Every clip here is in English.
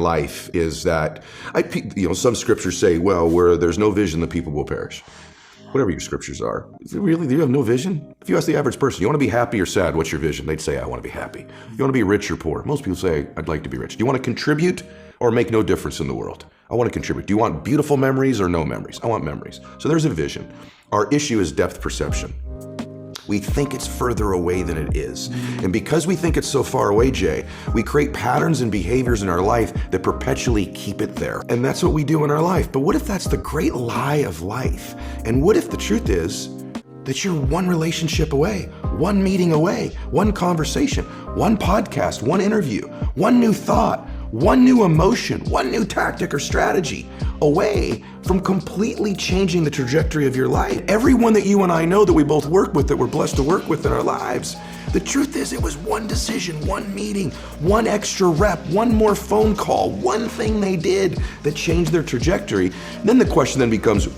life is that, some scriptures say, well, where there's no vision, the people will perish. Whatever your scriptures are. Really, do you have no vision? If you ask the average person, you want to be happy or sad? What's your vision? They'd say, I want to be happy. You want to be rich or poor? Most people say, I'd like to be rich. Do you want to contribute or make no difference in the world? I want to contribute. Do you want beautiful memories or no memories? I want memories. So there's a vision. Our issue is depth perception. We think it's further away than it is. And because we think it's so far away, Jay, we create patterns and behaviors in our life that perpetually keep it there. And that's what we do in our life. But what if that's the great lie of life? And what if the truth is that you're one relationship away, one meeting away, one conversation, one podcast, one interview, one new thought, one new emotion, one new tactic or strategy away from completely changing the trajectory of your life? Everyone that you and I know that we both work with, that we're blessed to work with in our lives, the truth is it was one decision, one meeting, one extra rep, one more phone call, one thing they did that changed their trajectory. And then the question then becomes,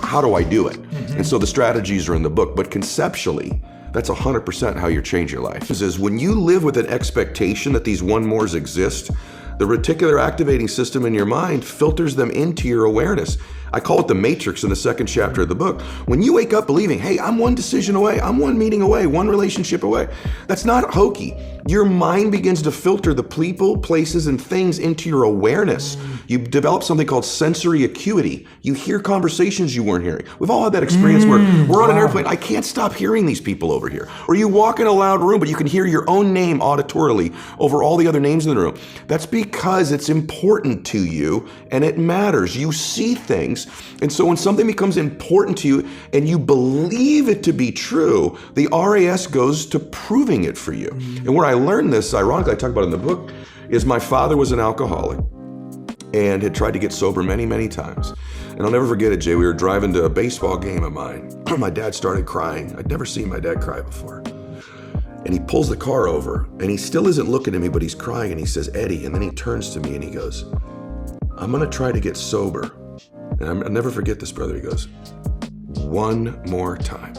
how do I do it? And so the strategies are in the book, but conceptually, that's 100% how you change your life. Is when you live with an expectation that these one mores exist, the reticular activating system in your mind filters them into your awareness. I call it the matrix in the second chapter of the book. When you wake up believing, hey, I'm one decision away, I'm one meeting away, one relationship away, that's not hokey. Your mind begins to filter the people, places, and things into your awareness. You develop something called sensory acuity. You hear conversations you weren't hearing. We've all had that experience where we're on an airplane, I can't stop hearing these people over here. Or you walk in a loud room, but you can hear your own name auditorily over all the other names in the room. That's because it's important to you and it matters. You see things. And so when something becomes important to you and you believe it to be true, the RAS goes to proving it for you. And where I learned this, ironically, I talk about it in the book, is my father was an alcoholic and had tried to get sober many, many times. And I'll never forget it, Jay. We were driving to a baseball game of mine. My dad started crying. I'd never seen my dad cry before. And he pulls the car over and he still isn't looking at me, but he's crying and he says, Eddie, and then he turns to me and he goes, I'm gonna try to get sober. And I'll never forget this, brother. He goes, one more time.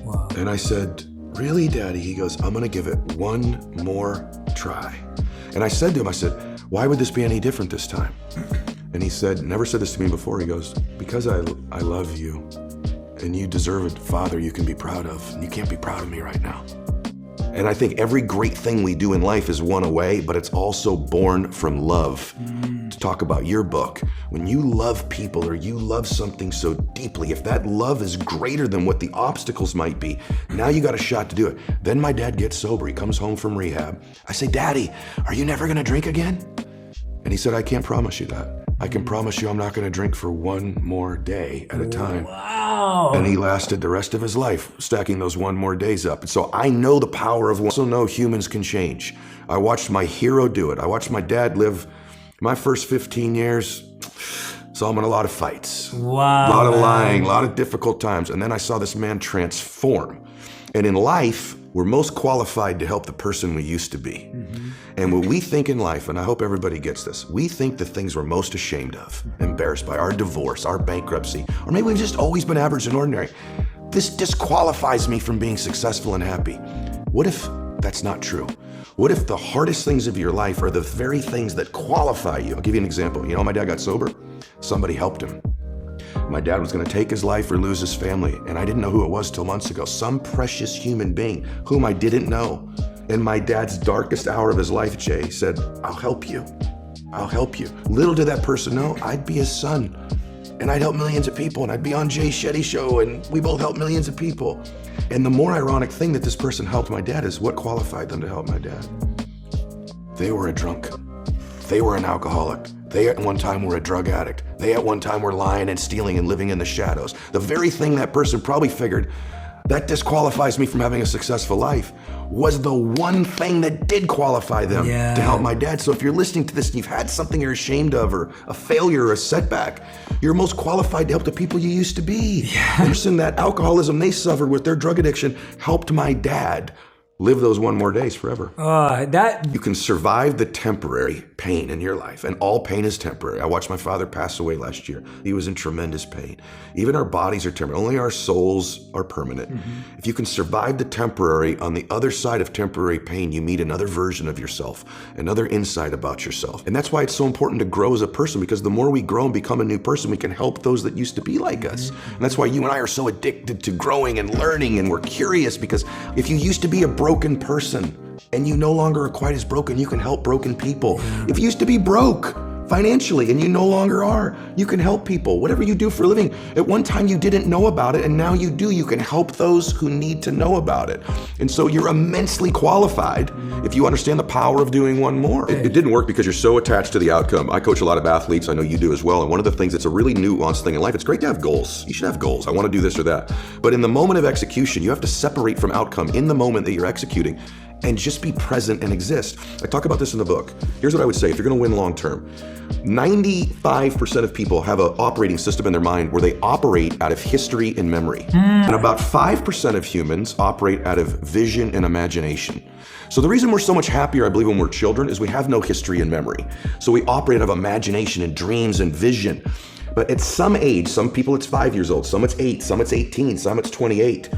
Wow. And I said, really, Daddy? He goes, I'm gonna give it one more try. And I said to him, I said, why would this be any different this time? And he said, never said this to me before. He goes, because I love you and you deserve a father you can be proud of, and you can't be proud of me right now. And I think every great thing we do in life is one away, but it's also born from love. To talk about your book, when you love people or you love something so deeply, if that love is greater than what the obstacles might be, now you got a shot to do it. Then my dad gets sober. He comes home from rehab. I say, Daddy, are you never gonna drink again? And he said, I can't promise you that. I can promise you I'm not gonna drink for one more day at a time. Wow. And he lasted the rest of his life stacking those one more days up. And so I know the power of one. I also know humans can change. I watched my hero do it. I watched my dad live my first 15 years. Saw him in a lot of fights. Wow. A lot of lying, a lot of difficult times. And then I saw this man transform. And in life, we're most qualified to help the person we used to be. And what we think in life, and I hope everybody gets this, we think the things we're most ashamed of, embarrassed by, our divorce, our bankruptcy, or maybe we've just always been average and ordinary. This disqualifies me from being successful and happy. What if that's not true? What if the hardest things of your life are the very things that qualify you? I'll give you an example. You know, my dad got sober. Somebody helped him. My dad was gonna take his life or lose his family, and I didn't know who it was till months ago. Some precious human being whom I didn't know. In my dad's darkest hour of his life, Jay said, I'll help you. I'll help you. Little did that person know, I'd be his son. And I'd help millions of people, and I'd be on Jay Shetty's show, and we both help millions of people. And the more ironic thing that this person helped my dad is what qualified them to help my dad. They were a drunk. They were an alcoholic. They at one time were a drug addict. They at one time were lying and stealing and living in the shadows. The very thing that person probably figured, that disqualifies me from having a successful life, was the one thing that did qualify them to help my dad. So if you're listening to this and you've had something you're ashamed of, or a failure or a setback, you're most qualified to help the people you used to be. The person that alcoholism they suffered with their drug addiction helped my dad live those one more days forever. That You can survive the temporary pain in your life, and all pain is temporary. I watched my father pass away last year. He was in tremendous pain. Even our bodies are temporary. Only our souls are permanent. If you can survive the temporary, on the other side of temporary pain, you meet another version of yourself, another insight about yourself. And that's why it's so important to grow as a person, because the more we grow and become a new person, we can help those that used to be like us. And that's why you and I are so addicted to growing and learning, and we're curious, because if you used to be a broken person and you no longer are quite as broken, you can help broken people. If you used to be broke financially and you no longer are, you can help people. Whatever you do for a living, at one time you didn't know about it, and now you do. You can help those who need to know about it. And so you're immensely qualified if you understand the power of doing one more. It didn't work because you're so attached to the outcome. I coach a lot of athletes. I know you do as well. And one of the things that's a really nuanced thing in life, it's great to have goals. You should have goals. I want to do this or that. But in the moment of execution, you have to separate from outcome in the moment that you're executing and just be present and exist. I talk about this in the book. Here's what I would say if you're going to win long term. 95% of people have an operating system in their mind where they operate out of history and memory. And about 5% of humans operate out of vision and imagination. So the reason we're so much happier, I believe, when we're children is we have no history and memory. So we operate out of imagination and dreams and vision. But at some age, some people it's 5 years old, some it's 8, some it's 18, some it's 28,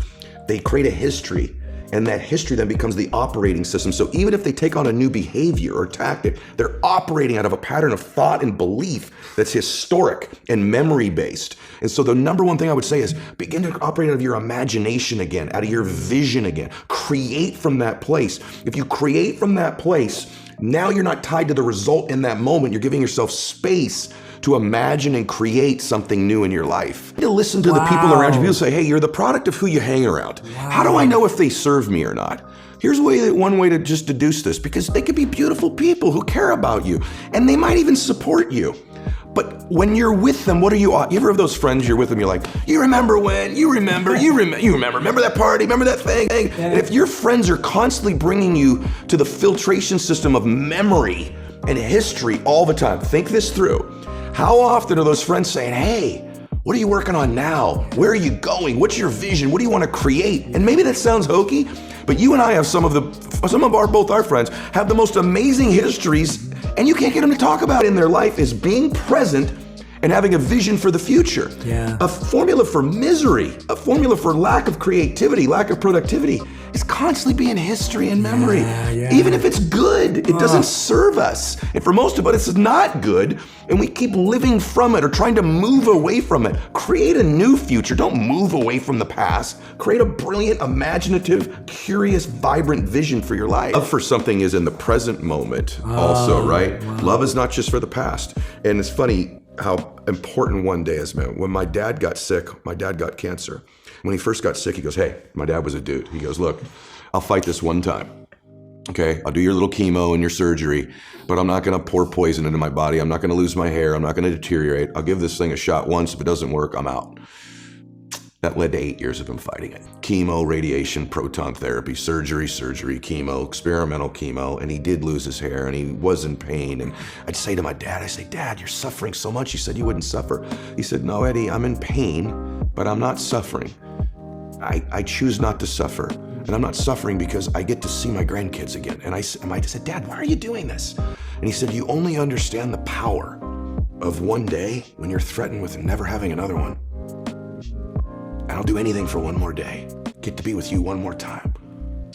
they create a history. And that history then becomes the operating system. So even if they take on a new behavior or tactic, they're operating out of a pattern of thought and belief that's historic and memory-based. And so the number one thing I would say is begin to operate out of your imagination again, out of your vision again. Create from that place. If you create from that place, now you're not tied to the result in that moment. You're giving yourself space to imagine and create something new in your life. You listen to the people around you. People say, hey, you're the product of who you hang around. How do I know if they serve me or not? Here's one way to just deduce this, because they could be beautiful people who care about you, and they might even support you. But when you're with them, what are you ever have those friends you're with them, you're like, remember that party, remember that thing? And if your friends are constantly bringing you to the filtration system of memory and history all the time, think this through. How often are those friends saying, hey, what are you working on now? Where are you going? What's your vision? What do you want to create? And maybe that sounds hokey, but you and I have both our friends have the most amazing histories, and you can't get them to talk about it in their life is being present and having a vision for the future. A formula for misery, a formula for lack of creativity, lack of productivity is constantly being history and memory. Even if it's good, it doesn't serve us. And for most of us, it's not good, and we keep living from it or trying to move away from it. Create a new future. Don't move away from the past. Create a brilliant, imaginative, curious, vibrant vision for your life. Love for something is in the present moment also, right? Love is not just for the past. And it's funny how important one day is, man. When my dad got sick, my dad got cancer. When he first got sick, he goes, hey, my dad was a dude. He goes, look, I'll fight this one time. Okay, I'll do your little chemo and your surgery, but I'm not gonna pour poison into my body. I'm not gonna lose my hair. I'm not gonna deteriorate. I'll give this thing a shot once. If it doesn't work, I'm out. That led to 8 years of him fighting it. Chemo, radiation, proton therapy, surgery, chemo, experimental chemo, and he did lose his hair and he was in pain. And I'd say to my dad, Dad, you're suffering so much. You said you wouldn't suffer. He said, no, Eddie, I'm in pain, but I'm not suffering. I choose not to suffer. And I'm not suffering because I get to see my grandkids again. And I said, Dad, why are you doing this? And he said, you only understand the power of one day when you're threatened with never having another one. And I'll do anything for one more day. Get to be with you one more time.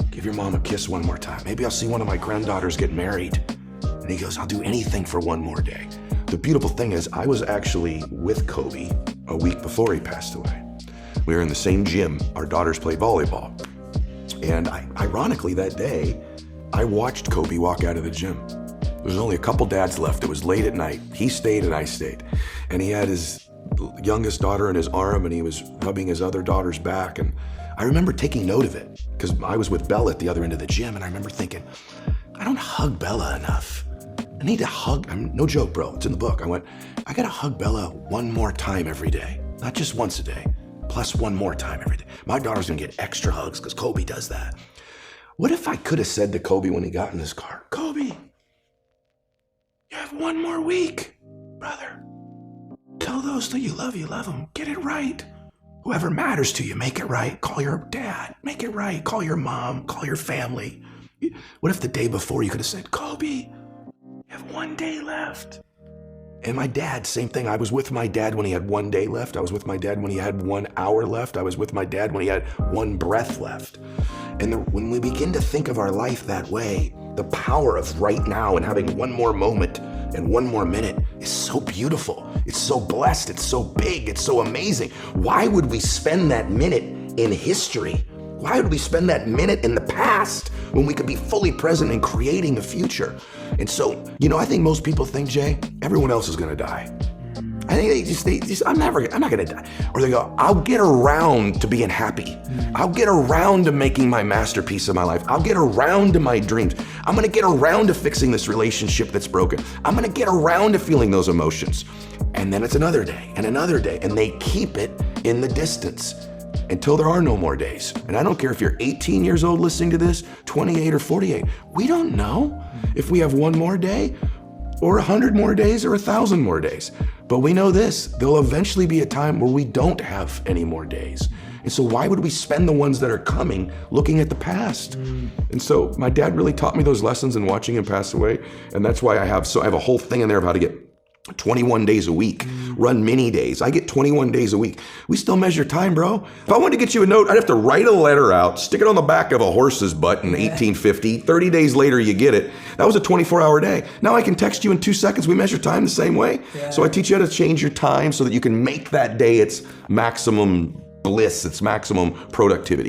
Give your mom a kiss one more time. Maybe I'll see one of my granddaughters get married. And he goes, I'll do anything for one more day. The beautiful thing is I was actually with Kobe a week before he passed away. We were in the same gym. Our daughters play volleyball. And ironically that day, I watched Kobe walk out of the gym. There was only a couple dads left. It was late at night. He stayed and I stayed. And he had his youngest daughter in his arm and he was rubbing his other daughter's back. And I remember taking note of it because I was with Bella at the other end of the gym and I remember thinking, I don't hug Bella enough. I need to hug, no joke, bro, it's in the book. I went, I gotta hug Bella one more time every day. Not just once a day, plus one more time every day. My daughter's gonna get extra hugs because Kobe does that. What if I could have said to Kobe when he got in his car, Kobe, you have one more week, brother. Tell those that you love them. Get it right. Whoever matters to you, make it right. Call your dad, make it right. Call your mom, call your family. What if the day before you could have said, Kobe, you have 1 day left? And my dad, same thing. I was with my dad when he had 1 day left. I was with my dad when he had 1 hour left. I was with my dad when he had 1 breath left. And when we begin to think of our life that way, the power of right now and having 1 more moment and 1 more minute is so beautiful. It's so blessed. It's so big. It's so amazing. Why would we spend that minute in history? Why would we spend that minute in the past when we could be fully present in creating a future? And so, I think most people think, Jay, everyone else is going to die. I think they just, I'm not going to die. Or they go, I'll get around to being happy. I'll get around to making my masterpiece of my life. I'll get around to my dreams. I'm going to get around to fixing this relationship that's broken. I'm going to get around to feeling those emotions. And then it's another day and another day. And they keep it in the distance until there are no more days. And I don't care if you're 18 years old listening to this, 28 or 48. We don't know if we have 1 more day or 100 more days or 1,000 more days. But we know this, there'll eventually be a time where we don't have any more days. And so why would we spend the ones that are coming looking at the past? And so my dad really taught me those lessons in watching him pass away. And that's why I have a whole thing in there of how to get 21 days a week, run mini days. I get 21 days a week. We still measure time, bro. If I wanted to get you a note, I'd have to write a letter out, stick it on the back of a horse's butt in 1850. 30 days later, you get it. That was a 24-hour day. Now I can text you in 2 seconds. We measure time the same way. Yeah. So I teach you how to change your time so that you can make that day its maximum bliss, its maximum productivity.